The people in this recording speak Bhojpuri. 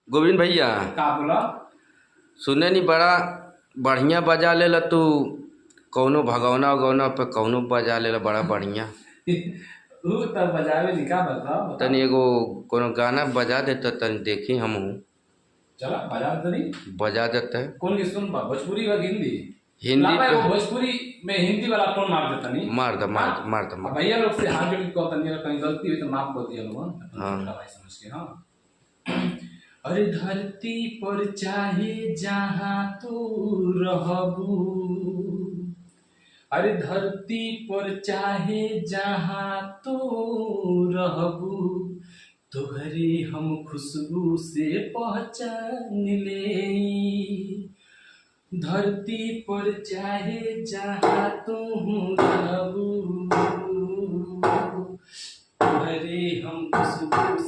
गोविंद भैया का बोला। सुने नहीं बड़ा बढ़िया बजा लेला तू। कौनो भगौना उगौना पे कौनो बजा लेला बड़ा बढ़िया। ऊ तब बजावे लिखा बताओ तनी एगो कोनो गाना बजा देता तनी देखी हमहू। चला बजा तनी बजा देते कौन की सुन बा भोजपुरी व हिंदी। हिंदी लापा पे एगो भोजपुरी में हिंदी वाला टोन मार देता नहीं। मार दो मार दो मार दो अब मार भैया लोग से हाथ जोड़ के कहता नहीं कहीं गलती हुई तो माफ कर दिया लोगन। हाँ। भाई समझ के हाँ। अरे धरती पर चाहे जहाँ तू रहबू, अरे धरती पर चाहे जहाँ तू रहबू, तोहरे हम खुशबू से पहचान ले। धरती पर चाहे जहाँ तू रहबू, तोहरे हम खुशबू